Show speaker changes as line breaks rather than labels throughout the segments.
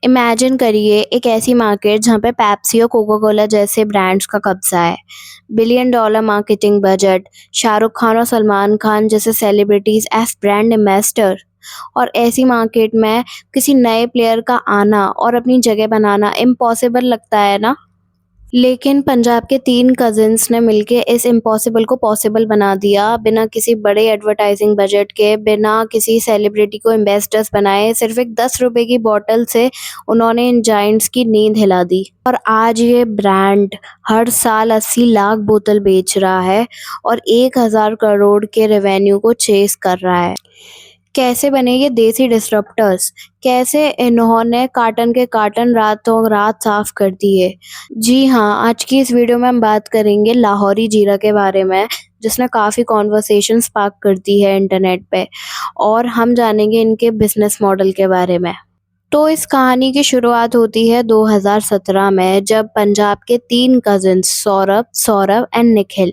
Imagine करिए एक ऐसी मार्केट जहाँ पे पेप्सी और कोका कोला जैसे ब्रांड्स का कब्जा है। Billion dollar marketing budget, Shahrukh Khan और सलमान खान जैसे सेलिब्रिटीज एज ब्रांड एम्बेसडर। और ऐसी मार्केट में किसी नए प्लेयर का आना और अपनी जगह बनाना इम्पॉसिबल लगता है ना। लेकिन पंजाब के 3 कज़िन्स ने मिलके इस इम्पॉसिबल को पॉसिबल बना दिया, बिना किसी बड़े एडवर्टाइजिंग बजट के, बिना किसी सेलिब्रिटी को एम्बेसडर्स बनाए, सिर्फ एक 10 रुपए की बॉटल से उन्होंने इन जायंट्स की नींद हिला दी। और आज ये ब्रांड हर साल 80 लाख बोतल बेच रहा है और 1000 करोड़ के रेवेन्यू को चेस कर रहा है। कैसे बने ये देसी डिसरप्टर्स? कैसे इन्होंने कार्टन के कार्टन रातों रात साफ कर दिए? जी हाँ, आज की इस वीडियो में हम बात करेंगे लाहौरी जीरा के बारे में, जिसने काफ़ी कॉन्वर्सेशन स्पार्क कर दी है इंटरनेट पे, और हम जानेंगे इनके बिजनेस मॉडल के बारे में। तो इस कहानी की शुरुआत होती है 2017 में, जब पंजाब के 3 कजिन्स सौरभ, सौरव एंड निखिल,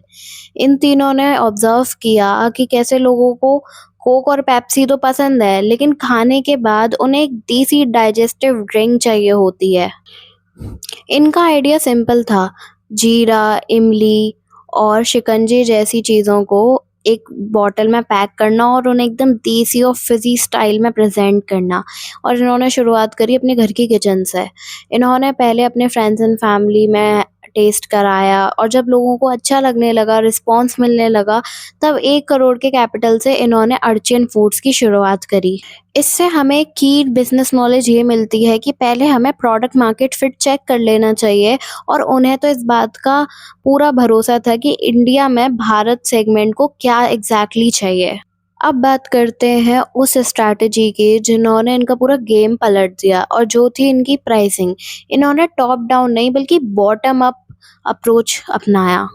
इन तीनों ने ऑब्जर्व किया कि कैसे लोगों को कोक और पेप्सी तो पसंद है, लेकिन खाने के बाद उन्हें एक देसी डाइजेस्टिव ड्रिंक चाहिए होती है। इनका आइडिया सिंपल था, जीरा, इमली और शिकंजी जैसी चीज़ों को एक बॉटल में पैक करना और उन्हें एकदम देसी और फिज़ी स्टाइल में प्रेज़ेंट करना। और इन्होंने शुरुआत करी अपने घर की किचन से। इन्होंने पहले अपने फ्रेंड्स एंड फैमिली में टेस्ट कराया और जब लोगों को अच्छा लगने लगा, रिस्पॉन्स मिलने लगा, तब 1 करोड़ के कैपिटल से इन्होंने अर्चिन फूड्स की शुरुआत करी। इससे हमें की बिज़नेस नॉलेज ये मिलती है कि पहले हमें प्रोडक्ट मार्केट फिट चेक कर लेना चाहिए, और उन्हें तो इस बात का पूरा भरोसा था कि इंडिया में भारत सेगमेंट को क्या एग्जैक्टली चाहिए। अब बात करते हैं उस स्ट्रैटेजी की जिन्होंने इनका पूरा गेम पलट दिया, और जो थी इनकी प्राइसिंग। इन्होंने टॉप डाउन नहीं बल्कि बॉटम अप अप्रोच अपनाया।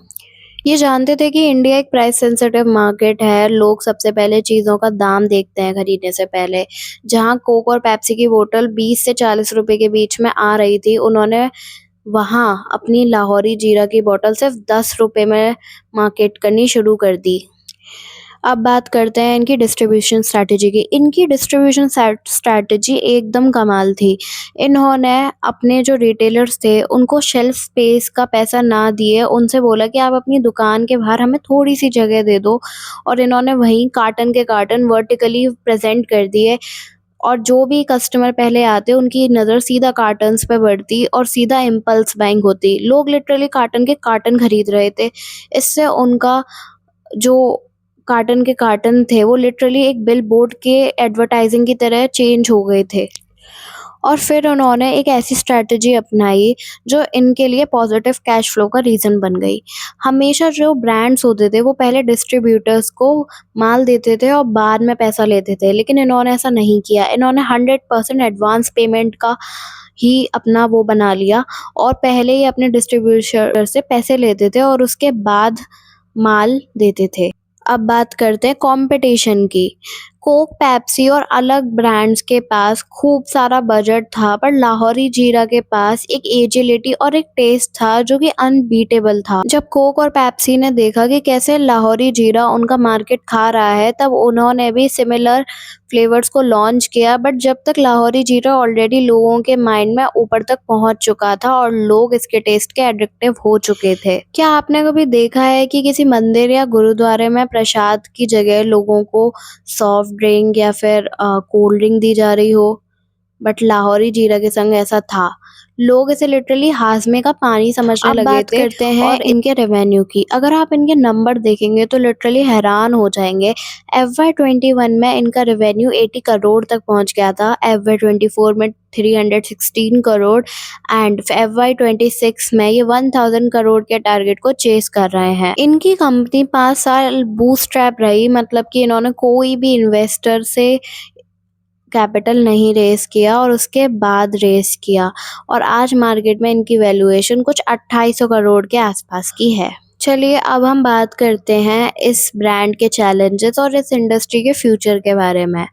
ये जानते थे कि इंडिया एक प्राइस सेंसिटिव मार्केट है, लोग सबसे पहले चीज़ों का दाम देखते हैं खरीदने से पहले। जहाँ कोक और पेप्सी की बोतल 20 से 40 रुपए के बीच में आ रही थी, उन्होंने वहाँ अपनी लाहौरी जीरा की बोतल सिर्फ 10 रुपए में मार्केट करनी शुरू कर दी। अब बात करते हैं इनकी डिस्ट्रीब्यूशन स्ट्रैटेजी की। इनकी डिस्ट्रीब्यूशन स्ट्रैटेजी एकदम कमाल थी। इन्होंने अपने जो रिटेलर्स थे उनको शेल्फ स्पेस का पैसा ना दिए, उनसे बोला कि आप अपनी दुकान के बाहर हमें थोड़ी-सी जगह दे दो, और इन्होंने वहीं कार्टन के कार्टन वर्टिकली प्रेज़ेंट कर दिए। और जो भी कस्टमर पहले आते उनकी नज़र सीधा कार्टन्स पे पड़ती और सीधा इम्पल्स बाइंग होती। लोग लिटरली कार्टन के कार्टन खरीद रहे थे। इससे उनका जो कार्टन के कार्टन थे वो लिटरली एक बिलबोर्ड के एडवर्टाइजिंग की तरह चेंज हो गए थे। और फिर उन्होंने एक ऐसी स्ट्रैटेजी अपनाई जो इनके लिए पॉजिटिव कैश फ्लो का रीज़न बन गई। हमेशा जो ब्रांड्स होते थे वो पहले डिस्ट्रीब्यूटर्स को माल देते थे और बाद में पैसा लेते थे, लेकिन इन्होंने ऐसा नहीं किया। इन्होंने 100% एडवांस पेमेंट का ही अपना वो बना लिया, और पहले ही अपने डिस्ट्रीब्यूटर से पैसे लेते थे और उसके बाद माल देते थे। अब बात करते हैं कंपटीशन की। कोक, पेप्सी और अलग ब्रांड्स के पास खूब सारा बजट था, पर लाहौरी जीरा के पास एक एजिलिटी और एक टेस्ट था जो कि अनबीटेबल था। जब कोक और पेप्सी ने देखा कि कैसे लाहौरी जीरा उनका मार्केट खा रहा है, तब उन्होंने भी सिमिलर फ्लेवर्स को लॉन्च किया। बट जब तक लाहौरी जीरा ऑलरेडी लोगों के माइंड में ऊपर तक पहुंच चुका था और लोग इसके टेस्ट के एडिक्टिव हो चुके थे। क्या आपने कभी देखा है कि किसी मंदिर या गुरुद्वारे में प्रसाद की जगह लोगों को सॉफ्ट ड्रिंक या फिर कोल्ड ड्रिंक दी जा रही हो? बट लाहौरी जीरा के संग ऐसा था। लोग इसे लिटरली हाजमे का पानी समझने लगे थे। अब बात करते हैं और इनके रेवेन्यू की। अगर आप इनके नंबर देखेंगे तो लिटरली हैरान हो जाएंगे। FY21 में इनका रेवेन्यू 80 करोड़ तक पहुंच गया था, FY24 में 316 करोड़, एंड FY26 में ये 1000 करोड़ के टारगेट को चेस कर रहे हैं। इनकी कंपनी 5 साल बूटस्ट्रैप रही, मतलब कि इन्होंने कोई भी इन्वेस्टर से कैपिटल नहीं रेस किया और उसके बाद रेस किया, और आज मार्केट में इनकी वैल्यूएशन कुछ 2800 करोड़ के आसपास की है। चलिए अब हम बात करते हैं इस ब्रांड के चैलेंजेस और इस इंडस्ट्री के फ्यूचर के बारे में।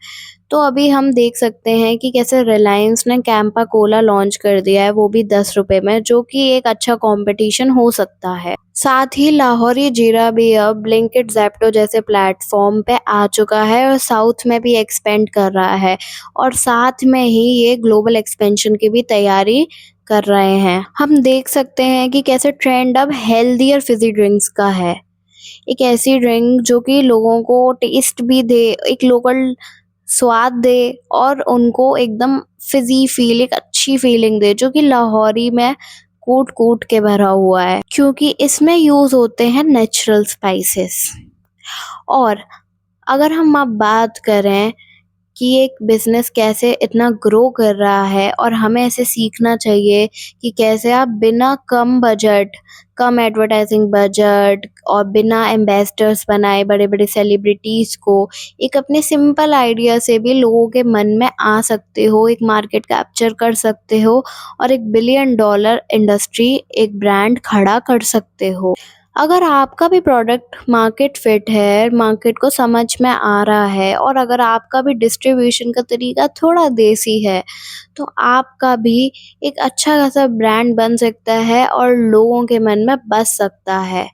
तो अभी हम देख सकते हैं कि कैसे रिलायंस ने कैंपा कोला लॉन्च कर दिया है, वो भी 10 रुपए में, जो कि एक अच्छा कंपटीशन हो सकता है। साथ ही लाहौरी जीरा भी अब ब्लिंकिट, ज़ेप्टो जैसे प्लेटफॉर्म पे आ चुका है और साउथ में भी एक्सपेंड कर रहा है और साथ में ही ये ग्लोबल एक्सपेंशन की भी तैयारी कर रहे हैं। हम देख सकते हैं कि कैसे ट्रेंड अब हेल्दी और फिजी ड्रिंक्स का है। एक ऐसी ड्रिंक जो कि लोगों को टेस्ट भी दे, एक लोकल स्वाद दे और उनको एकदम फिजी फील, एक अच्छी फीलिंग दे, जो कि लाहौरी में कूट कूट के भरा हुआ है, क्योंकि इसमें यूज होते हैं नेचुरल स्पाइसेस। और अगर हम अब बात करें कि एक बिजनेस कैसे इतना ग्रो कर रहा है और हमें ऐसे सीखना चाहिए कि कैसे आप बिना कम बजट, कम एडवर्टाइजिंग बजट और बिना एम्बेसडर्स बनाए बड़े बड़े सेलिब्रिटीज को एक अपने सिंपल आइडिया से भी लोगों के मन में आ सकते हो, एक मार्केट कैप्चर कर सकते हो और एक $1 बिलियन इंडस्ट्री, एक ब्रांड खड़ा कर सकते हो। अगर आपका भी प्रोडक्ट मार्केट फिट है, मार्केट को समझ में आ रहा है और अगर आपका भी डिस्ट्रीब्यूशन का तरीका थोड़ा देसी है, तो आपका भी एक अच्छा खासा ब्रांड बन सकता है और लोगों के मन में बस सकता है।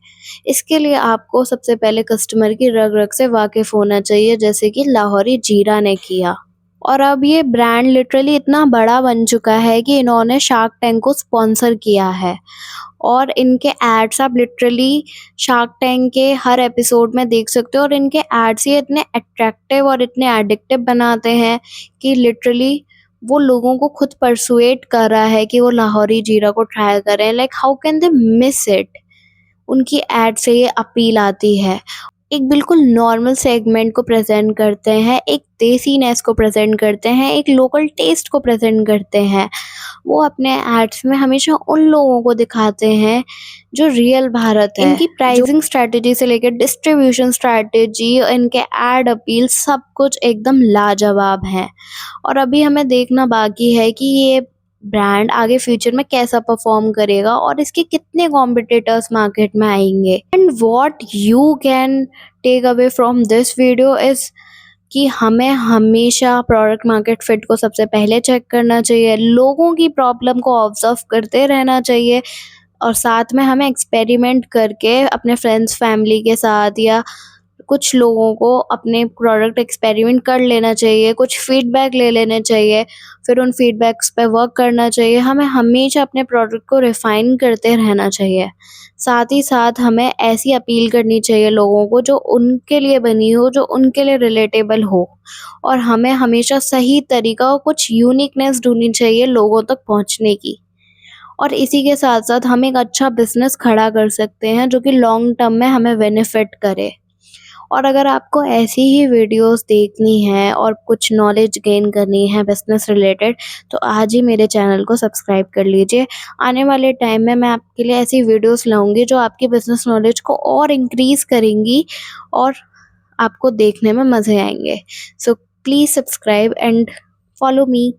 इसके लिए आपको सबसे पहले कस्टमर की रग रग से वाकिफ होना चाहिए, जैसे कि लाहौरी जीरा ने किया। और अब ये ब्रांड लिटरली इतना बड़ा बन चुका है कि इन्होंने शार्क टैंक को स्पॉन्सर किया है और इनके एड्स आप लिटरली शार्क टैंक के हर एपिसोड में देख सकते हो और इनके एड्स ये इतने अट्रैक्टिव और इतने एडिक्टिव बनाते हैं कि लिटरली वो लोगों को खुद परसुएट कर रहा है कि वो लाहौरी जीरा को ट्राई करें। Like how can they miss it. उनकी एड से ये अपील आती है। एक बिल्कुल नॉर्मल सेगमेंट को प्रेजेंट करते हैं, एक देसीनेस को प्रेजेंट करते हैं, एक लोकल टेस्ट को प्रेजेंट करते हैं। वो अपने एड्स में हमेशा उन लोगों को दिखाते हैं जो रियल भारत है। इनकी प्राइसिंग स्ट्रेटेजी से लेकर डिस्ट्रीब्यूशन स्ट्रेटेजी, इनके एड अपील, सब कुछ एकदम लाजवाब है। और अभी हमें देखना बाकी है कि ये ब्रांड आगे फ्यूचर में कैसा परफॉर्म करेगा और इसके कितने कॉम्पिटिटर्स मार्केट में आएंगे। And what you can take away from this video is कि हमें हमेशा प्रोडक्ट मार्केट फिट को सबसे पहले चेक करना चाहिए, लोगों की प्रॉब्लम को ऑब्जर्व करते रहना चाहिए और साथ में हमें एक्सपेरिमेंट करके अपने फ्रेंड्स फैमिली के साथ या कुछ लोगों को अपने प्रोडक्ट एक्सपेरिमेंट कर लेना चाहिए, कुछ फीडबैक ले लेने चाहिए, फिर उन फीडबैक्स पे वर्क करना चाहिए। हमें हमेशा अपने प्रोडक्ट को रिफाइन करते रहना चाहिए। साथ ही साथ हमें ऐसी अपील करनी चाहिए लोगों को जो उनके लिए बनी हो, जो उनके लिए रिलेटेबल हो और हमें हमेशा सही तरीका और कुछ यूनिकनेस ढूंढनी चाहिए लोगों तक पहुंचने की। और इसी के साथ साथ हम एक अच्छा बिजनेस खड़ा कर सकते हैं जो कि लॉन्ग टर्म में हमें बेनिफिट करे। और अगर आपको ऐसी ही वीडियोस देखनी है और कुछ नॉलेज गेन करनी है बिजनेस रिलेटेड, तो आज ही मेरे चैनल को सब्सक्राइब कर लीजिए। आने वाले टाइम में मैं आपके लिए ऐसी वीडियोस लाऊंगी जो आपकी बिजनेस नॉलेज को और इंक्रीज करेंगी और आपको देखने में मज़े आएंगे। So please subscribe and follow me.